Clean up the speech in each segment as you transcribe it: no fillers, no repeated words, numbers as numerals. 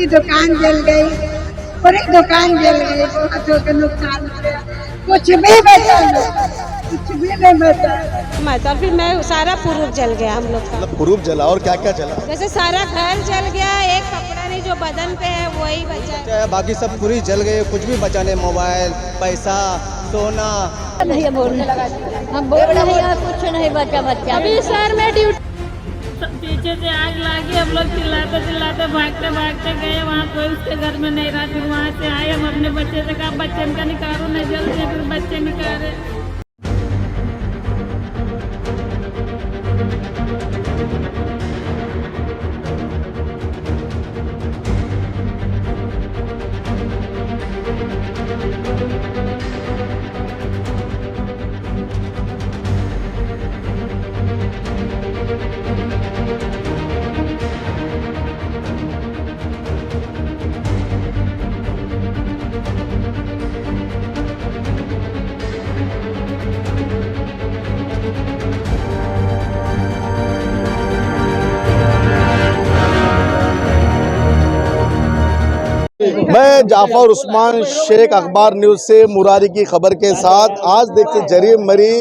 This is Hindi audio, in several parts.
पूरी दुकान जल गई, पूरी दुकान जल गई, बहुत का नुकसान हो गया, कुछ भी बचा नहीं, कुछ भी नहीं बचा। मतलब फिर मैं सारा प्रूफ जल गया हम लोग का। मतलब प्रूफ जला और क्या क्या जला? जैसे सारा घर जल गया, एक कपड़ा नहीं जो बदन पे है वही बचा है। बाकी सब पूरी जल गए, कुछ भी बचा नहीं, मोबाइल, पैसा, सोना नहीं हम बोल रहे हैं कुछ नहीं बचा बच्चा। अभी सर में ड्यूटी पीछे से आग लगी, हम लोग चिल्लाते चिल्लाते भागते भागते गए, वहाँ कोई उसके घर में नहीं रहा। फिर वहाँ से आए, हम अपने बच्चे से कहा बच्चे का निकालो, नहीं जल्दी, फिर बच्चे निकाले। मैं जाफर उस्मान शेख, अखबार न्यूज़ से मुरारी की खबर के साथ। आज देखिए जरी मरी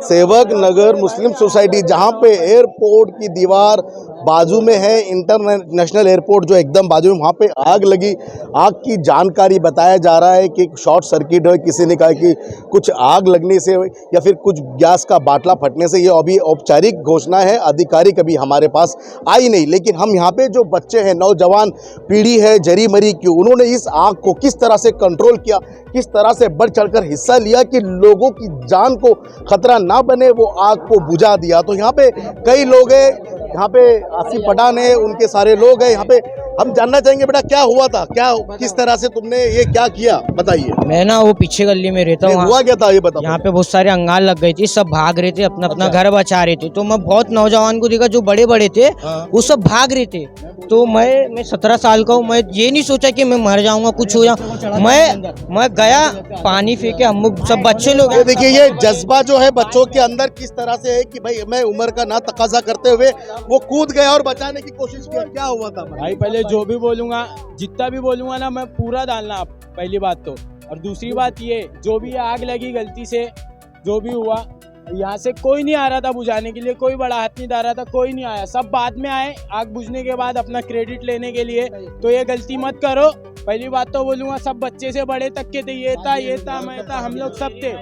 सेवक नगर मुस्लिम सोसाइटी, जहां पे एयरपोर्ट की दीवार बाजू में है, इंटरनेशनल एयरपोर्ट जो एकदम बाजू में, वहां पे आग लगी। आग की जानकारी बताया जा रहा है कि शॉर्ट सर्किट है, किसी ने कहा कि कुछ आग लगने से या फिर कुछ गैस का बाटला फटने से। ये अभी औपचारिक घोषणा है, आधिकारिक अभी हमारे पास आई नहीं। लेकिन हम यहाँ पे जो बच्चे हैं, नौजवान पीढ़ी है जरी मरी की, उन्होंने इस आग को किस तरह से कंट्रोल किया, किस तरह से बढ़ चढ़कर हिस्सा लिया कि लोगों की जान को खतरा ना बने, वो आग को बुझा दिया। तो यहाँ पे कई लोग हैं, यहाँ पे आसिफ पठान है, उनके सारे लोग हैं यहाँ पे। हम जानना चाहेंगे बेटा क्या हुआ था, क्या किस तरह से तुमने ये क्या किया, बताइए। मैं ना वो पीछे गली में रहता हूँ, हुआ क्या था ये बताओ। यहाँ पे बहुत सारे अंगार लग गई थी, सब भाग रहे थे, अपना अपना घर बचा रहे थे। तो मैं बहुत नौजवान को देखा जो बड़े बड़े थे, वो सब भाग रहे थे। तो मैं 17 साल का हूँ, मैं ये नहीं सोचा कि मैं मर जाऊंगा, कुछ हो जाऊँ। मैं गया, पानी फेंके, हम सब बच्चे लोग। देखिए ये जज्बा जो है बच्चों के अंदर किस तरह से है कि भाई मैं उम्र का ना तकाजा करते हुए वो कूद गया और बचाने की कोशिश की। क्या हुआ था भाई? पहले जो भी बोलूंगा, जितना भी बोलूंगा ना, मैं पूरा डालना आप, पहली बात तो। और दूसरी बात ये, जो भी आग लगी गलती से, जो भी हुआ, यहाँ से कोई नहीं आ रहा था बुझाने के लिए, कोई बड़ा हाथ नहीं डाल रहा था, कोई नहीं आया, सब बाद में आए आग बुझने के बाद अपना क्रेडिट लेने के लिए। तो ये गलती मत करो, पहली बात तो बोलूंगा। सब बच्चे से बड़े तक के थे, ये था मैं था, हम लोग सब थे।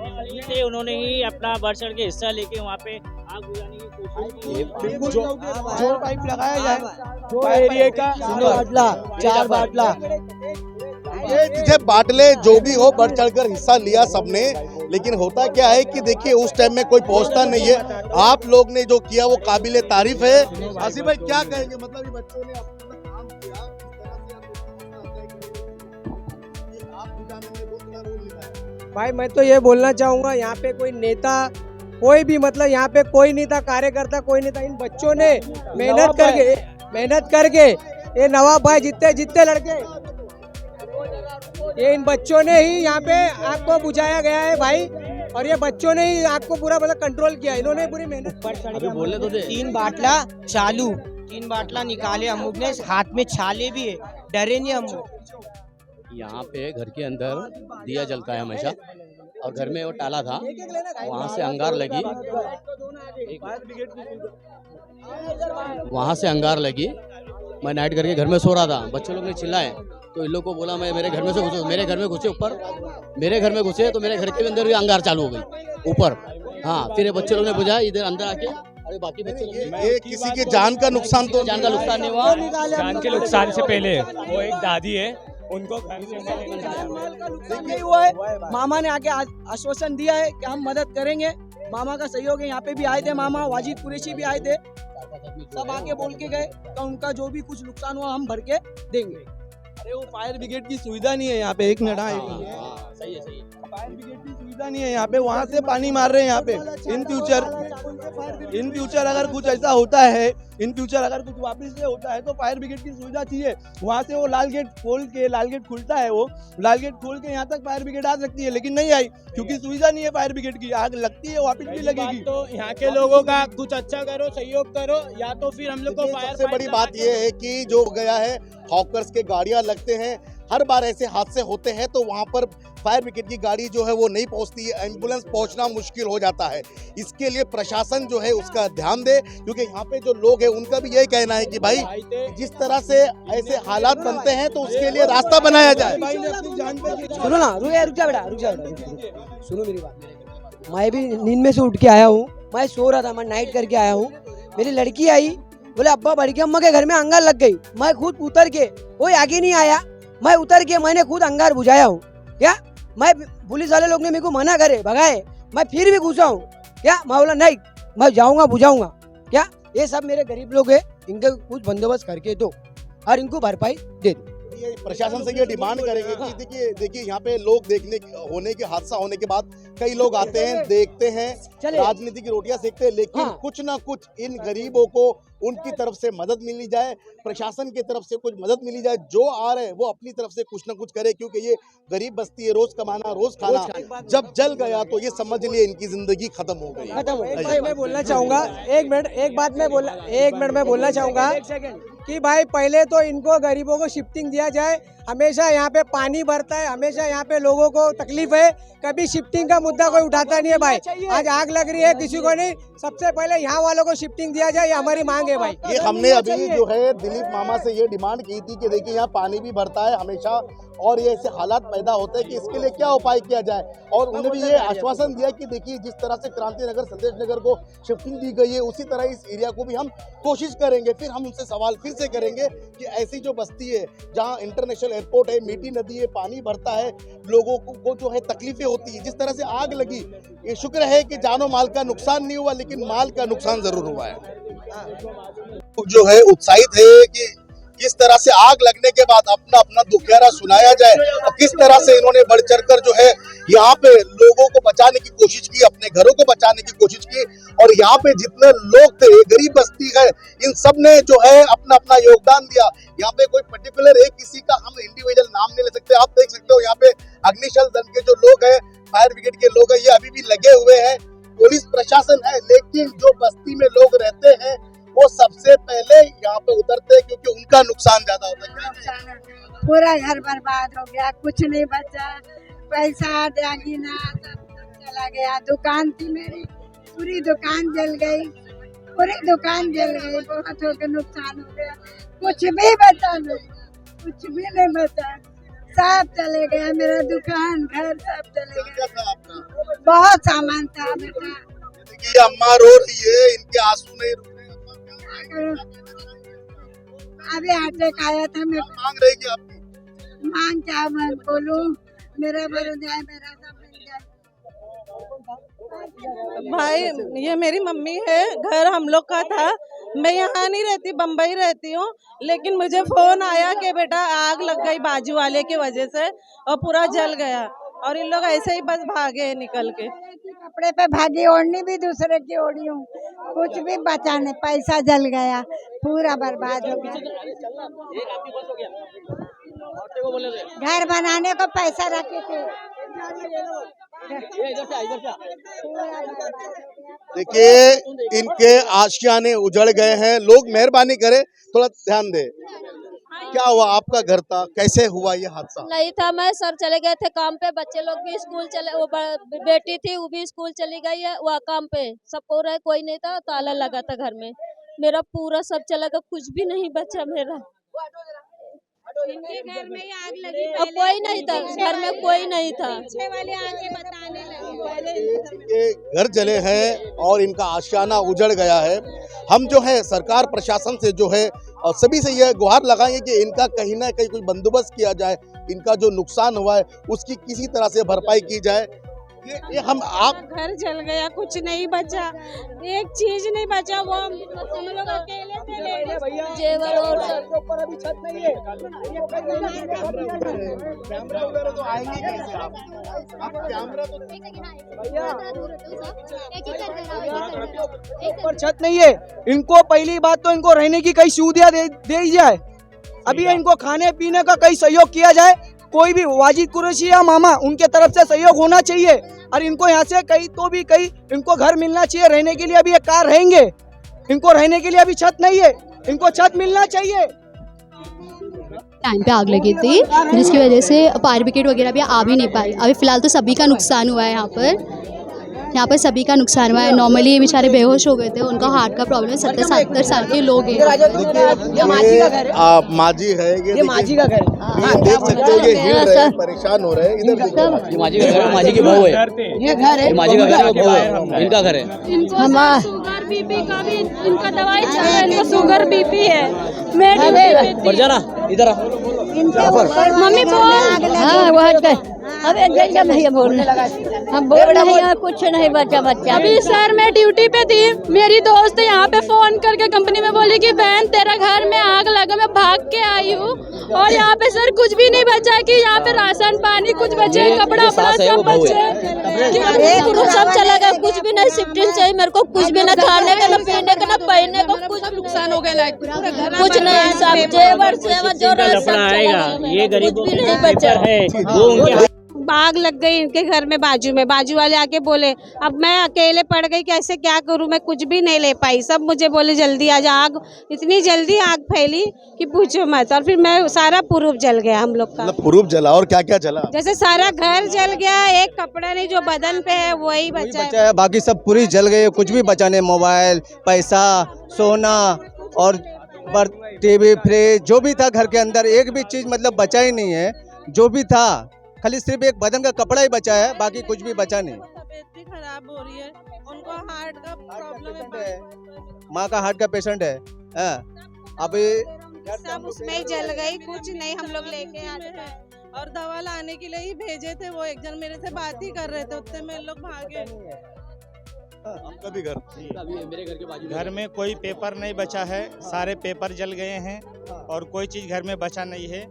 उन्होंने ही अपना बढ़ चढ़ के हिस्सा लेके वहाँ पे आग बुझाने की कोशिश की। जो पाइप लगाया जाए, जो एरिया का 4 बाटला ये बाटले जो भी हो बढ़ चढ़कर हिस्सा लिया सबने। लेकिन होता क्या है कि देखिए उस टाइम में कोई पहुंचता नहीं है। आप लोग ने जो किया वो काबिले तारीफ है। आसिफ भाई क्या कहेंगे, मतलब ये बच्चों ने अपना काम किया, भाई मैं तो ये बोलना चाहूँगा, यहाँ पे कोई नेता कोई भी, मतलब यहाँ पे कोई नहीं था, कार्यकर्ता कोई नहीं था। इन बच्चों ने मेहनत करके ये नवाब भाई जितने लड़के, ये इन बच्चों ने ही यहाँ पे आग को बुझाया गया है भाई। और ये बच्चों ने ही आग को पूरा मतलब कंट्रोल किया, इन्होंने पूरी मेहनत। बोले तो 3 बाटला चालू, 3 बाटला निकाले हम लोग ने, हाथ में छाले भी है, डरे नहीं हम लोग। यहाँ पे घर के अंदर दिया जलता है हमेशा, और घर में वो टाला था, वहाँ से अंगार लगी, वहाँ से अंगार लगी। मैं नाइट करके घर में सो रहा था, बच्चे लोग ने चिल्लाए तो इन लोग को बोला मैं मेरे घर में से घुसे, मेरे घर में घुसे ऊपर, मेरे घर में घुसे तो मेरे घर के अंदर भी अंगार चालू हो गई ऊपर। हाँ, फिर ये बच्चे लोग ने बुझाया इधर अंदर आके। अरे बाकी बच्चे ये किसी के जान का नुकसान तो जान का नुकसान नहीं हुआ। जान के नुकसान से पहले वो एक दादी है, उनको घर से नहीं हुआ है। मामा ने आके आश्वासन दिया है कि हम मदद करेंगे, मामा का सहयोग है। यहाँ पे भी आए थे मामा, वाजिद कुरैशी भी आए थे, सब आके बोल के गए तो उनका जो भी कुछ नुकसान हुआ हम भर के देंगे। अरे वो फायर ब्रिगेड की सुविधा नहीं है यहाँ पे, एक मिनट। सही है। फायर ब्रिगेड की सुविधा नहीं है यहाँ पे, वहाँ से पानी मार रहे हैं यहाँ पे। इन फ्यूचर इन फ्यूचर अगर कुछ ऐसा होता है, इन फ्यूचर अगर कुछ वापस से होता है तो फायर ब्रिगेड की सुविधा चाहिए। वहाँ से वो लाल गेट खुलता है, वो लाल गेट खोल के यहाँ तक फायर ब्रिगेड आ सकती है, लेकिन नहीं आई क्योंकि सुविधा नहीं है फायर ब्रिगेड की। आग लगती है वापस भी लगेगी। तो यहाँ के लोगों का कुछ अच्छा करो, सहयोग करो, या तो फिर हम लोग को फायर। सबसे बड़ी बात यह है कि जो गया है हॉकर्स के गाड़ियां लगते हैं, हर बार ऐसे हादसे होते हैं तो वहां पर फायर ब्रिगेड की गाड़ी जो है वो नहीं पहुंचती है, एम्बुलेंस पहुंचना मुश्किल हो जाता है। इसके लिए प्रशासन जो है उसका ध्यान दे, क्योंकि यहाँ पे जो लोग हैं उनका भी यही कहना है कि भाई जिस तरह से ऐसे हालात बनते हैं तो उसके लिए रास्ता बनाया जाए। सुनो ना, रुक जा बेटा, सुनो मेरी बात। मैं भी नींद में से उठ के आया हूँ, मैं सो रहा था, मैं नाइट करके आया हूँ। मेरी लड़की आई, बोले अब्बा बड़ी अम्मा के घर में अंगार लग गई। मैं खुद उतर के, कोई आगे नहीं आया, मैं उतर के मैंने खुद अंगार बुझाया हूँ। क्या मैं पुलिस वाले लोग ने मेरे को मना करे, भगाए, मैं फिर भी घुसा हूँ। क्या मैं बोला नहीं, मैं जाऊँगा बुझाऊंगा। क्या ये सब मेरे गरीब लोग हैं, इनके कुछ बंदोबस्त करके दो और इनको भरपाई दे दो। ये प्रशासन से ये डिमांड करेंगे कि देखिए यहाँ पे लोग हादसा होने के बाद कई लोग आते हैं, देखते हैं, राजनीति की रोटियां सेकते हैं, लेकिन कुछ ना कुछ इन गरीबों को उनकी तरफ से मदद मिलनी जाए, प्रशासन की तरफ से कुछ मदद मिली जाए। जो आ रहे हैं वो अपनी तरफ से कुछ ना कुछ करे, क्योंकि ये गरीब बस्ती है, रोज कमाना रोज खाना। जब जल गया तो ये समझ लिए इनकी जिंदगी खत्म हो गई। मैं बोलना चाहूँगा, एक मिनट में बोलना चाहूँगा कि भाई पहले तो इनको गरीबों को शिफ्टिंग दिया जाए। हमेशा यहाँ पे पानी भरता है, हमेशा यहाँ पे लोगों को तकलीफ है, कभी शिफ्टिंग का मुद्दा कोई उठाता नहीं है। भाई आज आग लग रही है, किसी को नहीं, सबसे पहले यहाँ वालों को शिफ्टिंग दिया जाए, ये हमारी मांग है भाई। ये हमने अभी जो है दिलीप मामा से ये डिमांड की थी कि देखिए यहाँ पानी भी भरता है हमेशा और ये ऐसे हालात पैदा होते हैं कि इसके लिए क्या उपाय किया जाए। और उन्होंने भी ये आश्वासन दिया कि देखिए जिस तरह से क्रांति नगर, संदेश नगर को शिफ्टिंग दी गई है उसी तरह इस एरिया को भी हम कोशिश करेंगे। फिर हम उनसे सवाल फिर से करेंगे कि ऐसी जो बस्ती है जहाँ इंटरनेशनल एयरपोर्ट है, मीठी नदी है, पानी भरता है, लोगों को जो है तकलीफें होती है, जिस तरह से आग लगी, ये शुक्र है कि जानो माल का नुकसान नहीं हुआ, लेकिन माल का नुकसान जरूर हुआ है। जो है उत्साहित है कि किस तरह से आग लगने के बाद अपना अपना दुखियारा सुनाया जाए और किस तरह से इन्होंने बढ़ चढ़कर जो है यहाँ पे लोगों को बचाने की कोशिश की, अपने घरों को बचाने की कोशिश की। और यहाँ पे जितने लोग थे, गरीब बस्ती है, इन सब ने जो है अपना अपना योगदान दिया। यहाँ पे कोई पर्टिकुलर एक किसी का हम इंडिविजुअल नाम नहीं ले सकते। आप देख सकते हो यहाँ पे अग्निशमन दल के जो लोग हैं, फायर ब्रिगेड के लोग हैं, ये अभी भी लगे हुए हैं, पुलिस प्रशासन है, लेकिन जो बस्ती में लोग रहते हैं वो सबसे पहले यहाँ पे उतरते हैं क्योंकि उनका नुकसान ज्यादा होता है। पूरा घर बर्बाद हो गया, कुछ नहीं बचा, पैसा दागीना सब चला गया। दुकान थी मेरी, पूरी दुकान जल गई, बहुत हो गया, नुकसान हो गया, कुछ भी बचा नहीं, कुछ भी नहीं बचा, सब चले गया। मेरा दुकान घर सब चले गया, बहुत सामान था बेटा। देखिए अम्मा रो रही है, इनके आंसू नहीं रुक रहे। अभी अटैक आया था, मैं मांग रही कि आपकी मांग क्या मैं बोलूं, मेरा भर जाए, मेरा सब मिल जाए। भाई ये मेरी मम्मी है, घर हम लोग का था, मैं यहाँ नहीं रहती, बम्बई रहती हूँ, लेकिन मुझे फोन आया कि बेटा आग लग गई बाजू वाले की वजह से और पूरा जल गया और इन लोग ऐसे ही बस भागे निकल के। कपड़े पे भागी, ओढ़नी भी दूसरे की ओढ़ी हूँ, कुछ भी बचा नहीं, पैसा जल गया, पूरा बर्बाद हो गया। घर बनाने को पैसा रखे थे। देखिए इनके आशियाने उजड़ गए हैं। लोग मेहरबानी करें, थोड़ा ध्यान दे। क्या हुआ, आपका घर था, कैसे हुआ ये हादसा? नहीं था, मैं सर चले गए थे काम पे, बच्चे लोग भी स्कूल चले, वो बेटी थी वो भी स्कूल चली गई है, वह काम पे सबको रहे, कोई नहीं था, ताला लगा था घर में, मेरा पूरा सब चला गया, कुछ भी नहीं बचा मेरा। इनके घर में ही आग लगी, अब कोई नहीं था घर में, कोई नहीं था। पीछे वाले आके बताने लगे। इनके घर जले हैं और इनका आशियाना उजड़ गया है। हम जो है सरकार प्रशासन से जो है और सभी से यह गुहार लगाएंगे कि इनका कहीं ना कहीं कोई बंदोबस्त किया जाए, इनका जो नुकसान हुआ है उसकी किसी तरह से भरपाई की जाए। ये हम आप घर जल गया, कुछ नहीं बचा, एक चीज नहीं बचा। वो हम लोग अकेले थे। जेवर और सब ऊपर अभी छत नहीं है। कैमरा वगैरह तो आएंगे कैसे आप कैमरा तो ऊपर छत नहीं है। इनको पहली बात तो इनको रहने की कई सुविधा दे जाए। अभी इनको खाने पीने का कई सहयोग किया जाए। कोई भी वाजिद कुरैशी या मामा उनके तरफ से सहयोग होना चाहिए और इनको यहाँ से कहीं इनको घर मिलना चाहिए रहने के लिए। अभी ये कार रहेंगे, इनको रहने के लिए अभी छत नहीं है, इनको छत मिलना चाहिए। टाइम पे आग लगी थी जिसकी वजह से फायर ब्रिगेड वगैरह भी आ भी नहीं पाई। अभी फिलहाल तो सभी का नुकसान हुआ है, यहाँ पर सभी का नुकसान हुआ है। नॉर्मली ये बेचारे बेहोश हो गए थे, उनका हार्ट का प्रॉब्लम है। 70-70 साल के लोग हैं। ये माजी का घर है। माजी है ये माजी का घर है। ये देख सकते हो, ये हिल रहे हैं, परेशान हो रहे हैं। इधर देखो, ये माजी का घर है, माजी की बहू है। ये घर है, ये माजी का घर है, बहू है, इनका घर है। इनको शुगर बीपी का भी इनका दवाई चल रहा है। इनको शुगर बीपी है। पर जाना इधर आ। मम्मी बोल। हाँ वो हट गए। अबे जल्दी भैया बोलने हम बोल रहे हैं कुछ नहीं बचा बच्चा। अभी सर मैं ड्यूटी पे थी, मेरी दोस्त यहाँ पे फोन करके कंपनी में बोली कि बहन तेरा घर में आग लगा। मैं भाग के आई हूँ और यहाँ पे सर कुछ भी नहीं बचा कि यहाँ पे राशन पानी कुछ बचे, कपड़ा वपड़ा सब बचे, सब चला गया। कुछ भी नहीं, शिफ्टिंग चाहिए मेरे को। कुछ भी ना खाने का, ना पीने का, ना पहनने का, कुछ नुकसान हो गया। कुछ नहीं, सब जेवर सेवर जो ये गरीबों कुछ भी नहीं बचा है। आग लग गई इनके घर में। बाजू वाले आके बोले, अब मैं अकेले पड़ गई, कैसे क्या करूं। मैं कुछ भी नहीं ले पाई। सब मुझे बोले जल्दी आ जा। आग इतनी जल्दी आग फैली कि पूछो मत। और फिर मैं सारा प्रूफ जल गया हम लोग का। प्रूफ जला और क्या क्या जला? जैसे सारा घर जल गया, एक कपड़ा नहीं जो बदन पे है वही बचा है। बाकी सब पूरी जल गई, कुछ भी बचा नहीं। मोबाइल, पैसा, सोना और टीवी, फ्रिज जो भी था घर के अंदर, एक भी चीज मतलब बचा ही नहीं है। जो भी था खाली सिर्फ एक बदन का कपड़ा ही बचा है, बाकी कुछ भी बचा नहीं। तबीयत भी खराब हो रही है, उनको हार्ट का प्रॉब्लम है। माँ का हार्ट का पेशेंट है। अभी सब उसमें ही जल गई, कुछ नहीं हम लोग लेके आए और दवा लाने के लिए ही भेजे थे। वो एक जन मेरे से बात ही कर रहे थे, उतने में लोग भागे। आपका भी घर? मेरे घर के बाजू घर में कोई पेपर नहीं बचा है, सारे पेपर जल गए हैं और कोई चीज घर में बचा नहीं है।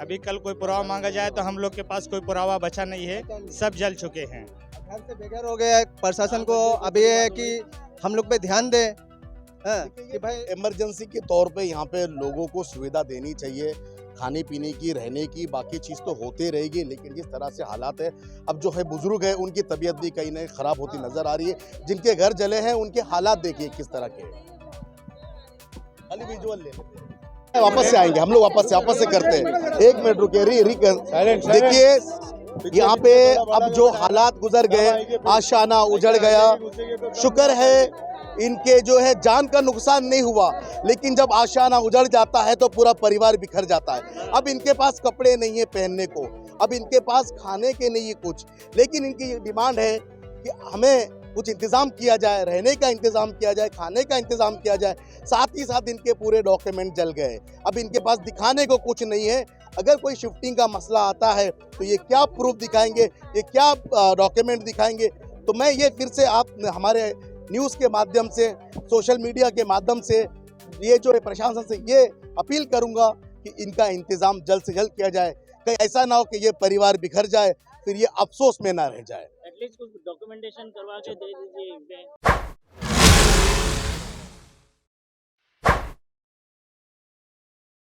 अभी कल कोई पुरावा मांगा जाए तो हम लोग के पास कोई पुरावा बचा नहीं है, सब जल चुके हैं। घर से बेघर हो गया। प्रशासन को अभी है कि हम लोग पे ध्यान दे कि भाई इमरजेंसी के तौर पे यहाँ पे लोगों को सुविधा देनी चाहिए, खाने पीने की, रहने की, बाकी चीज़ तो होते रहेगी। लेकिन जिस तरह से हालात है, अब जो है बुजुर्ग है उनकी तबीयत भी कहीं ना खराब होती नजर आ रही है। जिनके घर जले हैं उनके हालात देखिए किस तरह के। खाली विजुअल ले लेते हैं, वापस से आएंगे हम लोग, वापस से करते हैं। 1 मिनट रुके। देखिए यहाँ पे अब जो हालात गुजर गए, आशाना उजड़ गया। शुक्र है इनके जो है जान का नुकसान नहीं हुआ, लेकिन जब आशाना उजड़ जाता है तो पूरा परिवार बिखर जाता है। अब इनके पास कपड़े नहीं है पहनने को, अब इनके पास खाने के नहीं है कुछ, लेकिन इनकी डिमांड है कि हमें कुछ इंतजाम किया जाए, रहने का इंतजाम किया जाए, खाने का इंतजाम किया जाए। साथ ही साथ इनके पूरे डॉक्यूमेंट जल गए। अब इनके पास दिखाने को कुछ नहीं है। अगर कोई शिफ्टिंग का मसला आता है तो ये क्या प्रूफ दिखाएंगे, ये क्या डॉक्यूमेंट दिखाएंगे। तो मैं ये फिर से आप हमारे न्यूज़ के माध्यम से, सोशल मीडिया के माध्यम से ये जो है प्रशासन से ये अपील करूँगा कि इनका इंतज़ाम जल्द से जल्द किया जाए। कहीं ऐसा ना हो कि ये परिवार बिखर जाए, फिर ये अफसोस में ना रह जाए। एटलीस्ट कुछ डॉक्यूमेंटेशन करवा के दे दीजिए।